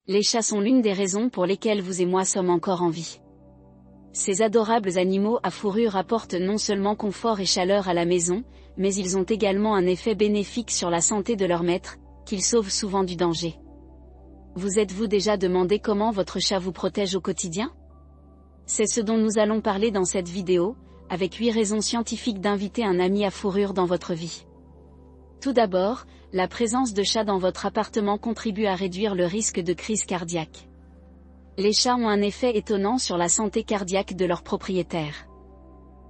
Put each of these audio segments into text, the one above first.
Les chats sont l'une des raisons pour lesquelles vous et moi sommes encore en vie. Ces adorables animaux à fourrure apportent non seulement confort et chaleur à la maison, mais ils ont également un effet bénéfique sur la santé de leur maître, qu'ils sauvent souvent du danger. Vous êtes-vous déjà demandé comment votre chat vous protège au quotidien? C'est ce dont nous allons parler dans cette vidéo, avec 8 raisons scientifiques d'inviter un ami à fourrure dans votre vie. Tout d'abord, la présence de chats dans votre appartement contribue à réduire le risque de crise cardiaque. Les chats ont un effet étonnant sur la santé cardiaque de leurs propriétaires.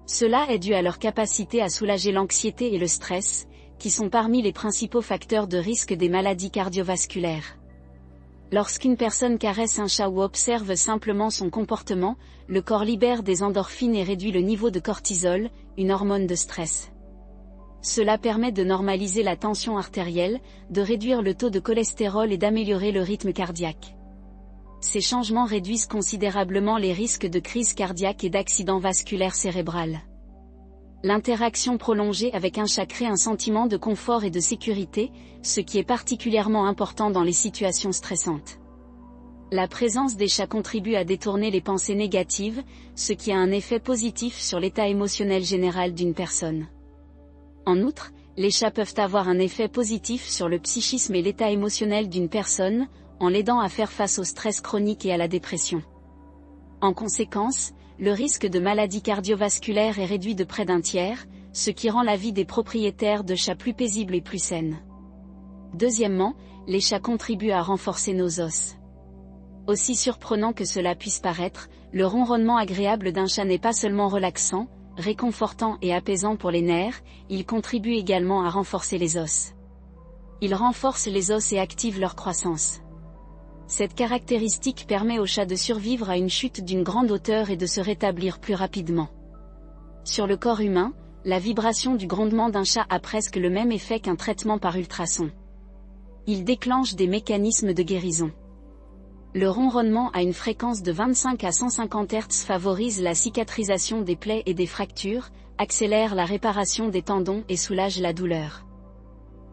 Cela est dû à leur capacité à soulager l'anxiété et le stress, qui sont parmi les principaux facteurs de risque des maladies cardiovasculaires. Lorsqu'une personne caresse un chat ou observe simplement son comportement, le corps libère des endorphines et réduit le niveau de cortisol, une hormone de stress. Cela permet de normaliser la tension artérielle, de réduire le taux de cholestérol et d'améliorer le rythme cardiaque. Ces changements réduisent considérablement les risques de crise cardiaque et d'accident vasculaire cérébral. L'interaction prolongée avec un chat crée un sentiment de confort et de sécurité, ce qui est particulièrement important dans les situations stressantes. La présence des chats contribue à détourner les pensées négatives, ce qui a un effet positif sur l'état émotionnel général d'une personne. En outre, les chats peuvent avoir un effet positif sur le psychisme et l'état émotionnel d'une personne, en l'aidant à faire face au stress chronique et à la dépression. En conséquence, le risque de maladie cardiovasculaire est réduit de près d'un tiers, ce qui rend la vie des propriétaires de chats plus paisible et plus saine. Deuxièmement, les chats contribuent à renforcer nos os. Aussi surprenant que cela puisse paraître, le ronronnement agréable d'un chat n'est pas seulement relaxant, réconfortant et apaisant pour les nerfs, il contribue également à renforcer les os. Il renforce les os et active leur croissance. Cette caractéristique permet au chat de survivre à une chute d'une grande hauteur et de se rétablir plus rapidement. Sur le corps humain, la vibration du grondement d'un chat a presque le même effet qu'un traitement par ultrasons. Il déclenche des mécanismes de guérison. Le ronronnement à une fréquence de 25 à 150 Hz favorise la cicatrisation des plaies et des fractures, accélère la réparation des tendons et soulage la douleur.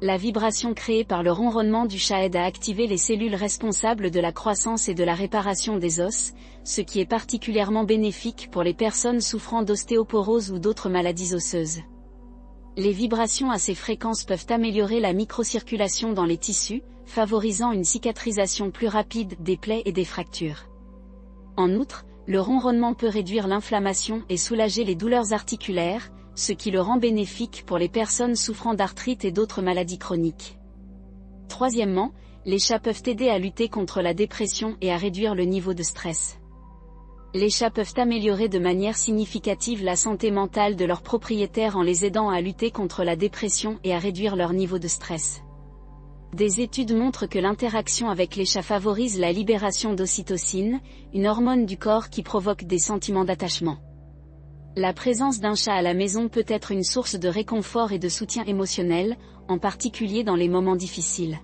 La vibration créée par le ronronnement du chat aide à activer les cellules responsables de la croissance et de la réparation des os, ce qui est particulièrement bénéfique pour les personnes souffrant d'ostéoporose ou d'autres maladies osseuses. Les vibrations à ces fréquences peuvent améliorer la microcirculation dans les tissus, favorisant une cicatrisation plus rapide des plaies et des fractures. En outre, le ronronnement peut réduire l'inflammation et soulager les douleurs articulaires, ce qui le rend bénéfique pour les personnes souffrant d'arthrite et d'autres maladies chroniques. Troisièmement, les chats peuvent aider à lutter contre la dépression et à réduire le niveau de stress. Les chats peuvent améliorer de manière significative la santé mentale de leurs propriétaires en les aidant à lutter contre la dépression et à réduire leur niveau de stress. Des études montrent que l'interaction avec les chats favorise la libération d'ocytocine, une hormone du corps qui provoque des sentiments d'attachement. La présence d'un chat à la maison peut être une source de réconfort et de soutien émotionnel, en particulier dans les moments difficiles.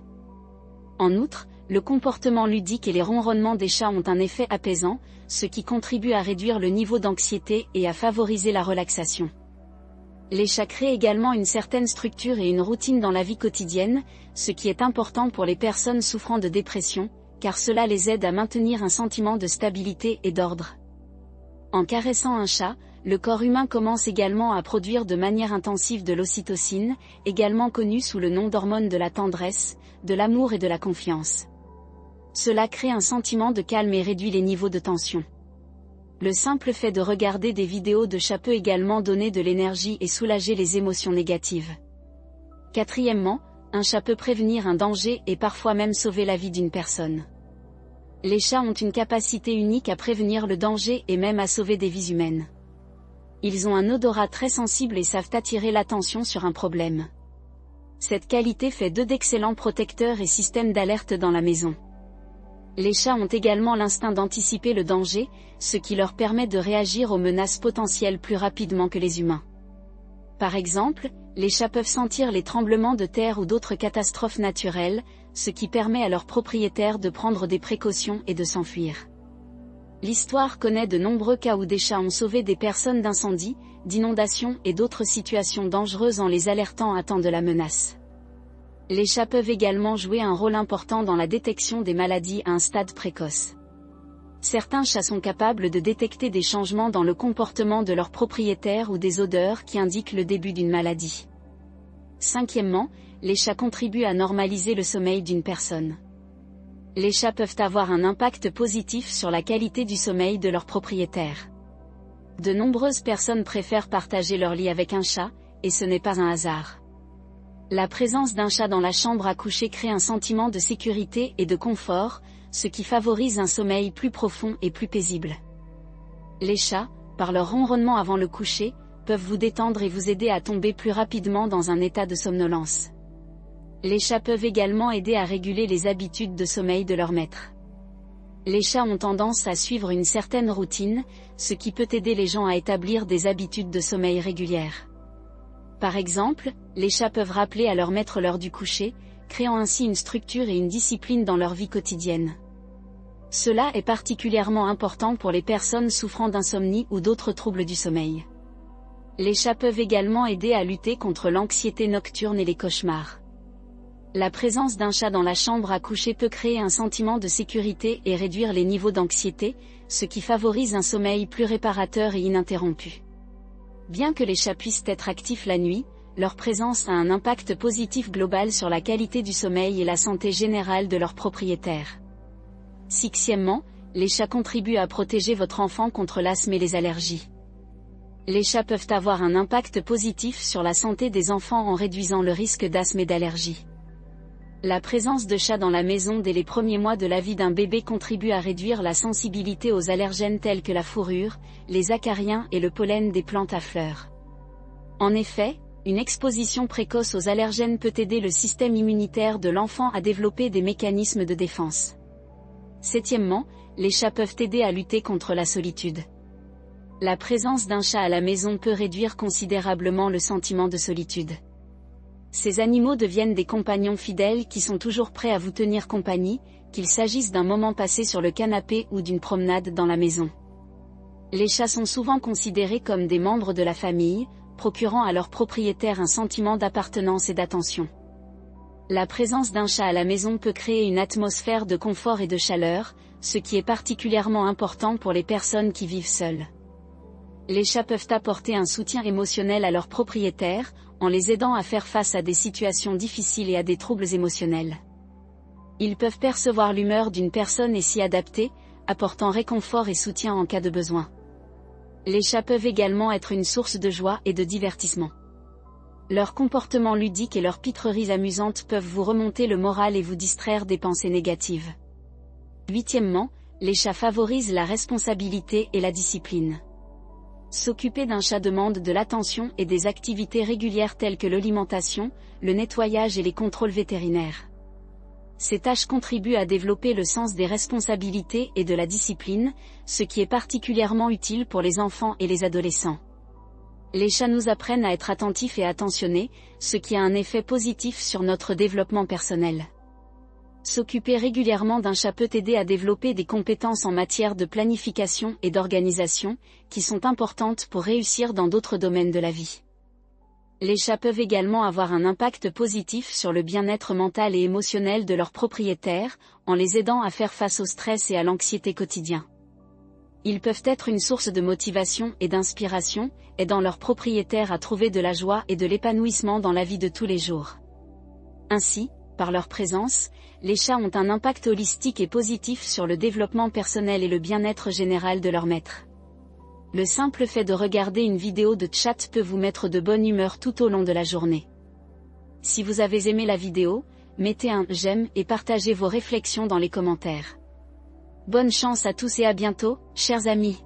En outre, le comportement ludique et les ronronnements des chats ont un effet apaisant, ce qui contribue à réduire le niveau d'anxiété et à favoriser la relaxation. Les chats créent également une certaine structure et une routine dans la vie quotidienne, ce qui est important pour les personnes souffrant de dépression, car cela les aide à maintenir un sentiment de stabilité et d'ordre. En caressant un chat, le corps humain commence également à produire de manière intensive de l'ocytocine, également connue sous le nom d'hormone de la tendresse, de l'amour et de la confiance. Cela crée un sentiment de calme et réduit les niveaux de tension. Le simple fait de regarder des vidéos de chats peut également donner de l'énergie et soulager les émotions négatives. Quatrièmement, un chat peut prévenir un danger et parfois même sauver la vie d'une personne. Les chats ont une capacité unique à prévenir le danger et même à sauver des vies humaines. Ils ont un odorat très sensible et savent attirer l'attention sur un problème. Cette qualité fait d'eux d'excellents protecteurs et systèmes d'alerte dans la maison. Les chats ont également l'instinct d'anticiper le danger, ce qui leur permet de réagir aux menaces potentielles plus rapidement que les humains. Par exemple, les chats peuvent sentir les tremblements de terre ou d'autres catastrophes naturelles, ce qui permet à leurs propriétaires de prendre des précautions et de s'enfuir. L'histoire connaît de nombreux cas où des chats ont sauvé des personnes d'incendies, d'inondations et d'autres situations dangereuses en les alertant à temps de la menace. Les chats peuvent également jouer un rôle important dans la détection des maladies à un stade précoce. Certains chats sont capables de détecter des changements dans le comportement de leurs propriétaires ou des odeurs qui indiquent le début d'une maladie. Cinquièmement, les chats contribuent à normaliser le sommeil d'une personne. Les chats peuvent avoir un impact positif sur la qualité du sommeil de leurs propriétaires. De nombreuses personnes préfèrent partager leur lit avec un chat, et ce n'est pas un hasard. La présence d'un chat dans la chambre à coucher crée un sentiment de sécurité et de confort, ce qui favorise un sommeil plus profond et plus paisible. Les chats, par leur ronronnement avant le coucher, peuvent vous détendre et vous aider à tomber plus rapidement dans un état de somnolence. Les chats peuvent également aider à réguler les habitudes de sommeil de leur maître. Les chats ont tendance à suivre une certaine routine, ce qui peut aider les gens à établir des habitudes de sommeil régulières. Par exemple, les chats peuvent rappeler à leur maître l'heure du coucher, créant ainsi une structure et une discipline dans leur vie quotidienne. Cela est particulièrement important pour les personnes souffrant d'insomnie ou d'autres troubles du sommeil. Les chats peuvent également aider à lutter contre l'anxiété nocturne et les cauchemars. La présence d'un chat dans la chambre à coucher peut créer un sentiment de sécurité et réduire les niveaux d'anxiété, ce qui favorise un sommeil plus réparateur et ininterrompu. Bien que les chats puissent être actifs la nuit, leur présence a un impact positif global sur la qualité du sommeil et la santé générale de leurs propriétaires. Sixièmement, les chats contribuent à protéger votre enfant contre l'asthme et les allergies. Les chats peuvent avoir un impact positif sur la santé des enfants en réduisant le risque d'asthme et d'allergie. La présence de chats dans la maison dès les premiers mois de la vie d'un bébé contribue à réduire la sensibilité aux allergènes tels que la fourrure, les acariens et le pollen des plantes à fleurs. En effet, une exposition précoce aux allergènes peut aider le système immunitaire de l'enfant à développer des mécanismes de défense. Septièmement, les chats peuvent aider à lutter contre la solitude. La présence d'un chat à la maison peut réduire considérablement le sentiment de solitude. Ces animaux deviennent des compagnons fidèles qui sont toujours prêts à vous tenir compagnie, qu'il s'agisse d'un moment passé sur le canapé ou d'une promenade dans la maison. Les chats sont souvent considérés comme des membres de la famille, procurant à leurs propriétaires un sentiment d'appartenance et d'attention. La présence d'un chat à la maison peut créer une atmosphère de confort et de chaleur, ce qui est particulièrement important pour les personnes qui vivent seules. Les chats peuvent apporter un soutien émotionnel à leurs propriétaires, en les aidant à faire face à des situations difficiles et à des troubles émotionnels. Ils peuvent percevoir l'humeur d'une personne et s'y adapter, apportant réconfort et soutien en cas de besoin. Les chats peuvent également être une source de joie et de divertissement. Leur comportement ludique et leurs pitreries amusantes peuvent vous remonter le moral et vous distraire des pensées négatives. Huitièmement, les chats favorisent la responsabilité et la discipline. S'occuper d'un chat demande de l'attention et des activités régulières telles que l'alimentation, le nettoyage et les contrôles vétérinaires. Ces tâches contribuent à développer le sens des responsabilités et de la discipline, ce qui est particulièrement utile pour les enfants et les adolescents. Les chats nous apprennent à être attentifs et attentionnés, ce qui a un effet positif sur notre développement personnel. S'occuper régulièrement d'un chat peut aider à développer des compétences en matière de planification et d'organisation, qui sont importantes pour réussir dans d'autres domaines de la vie. Les chats peuvent également avoir un impact positif sur le bien-être mental et émotionnel de leurs propriétaires, en les aidant à faire face au stress et à l'anxiété quotidien. Ils peuvent être une source de motivation et d'inspiration, aidant leurs propriétaires à trouver de la joie et de l'épanouissement dans la vie de tous les jours. Ainsi, par leur présence, les chats ont un impact holistique et positif sur le développement personnel et le bien-être général de leur maître. Le simple fait de regarder une vidéo de chat peut vous mettre de bonne humeur tout au long de la journée. Si vous avez aimé la vidéo, mettez un j'aime et partagez vos réflexions dans les commentaires. Bonne chance à tous et à bientôt, chers amis.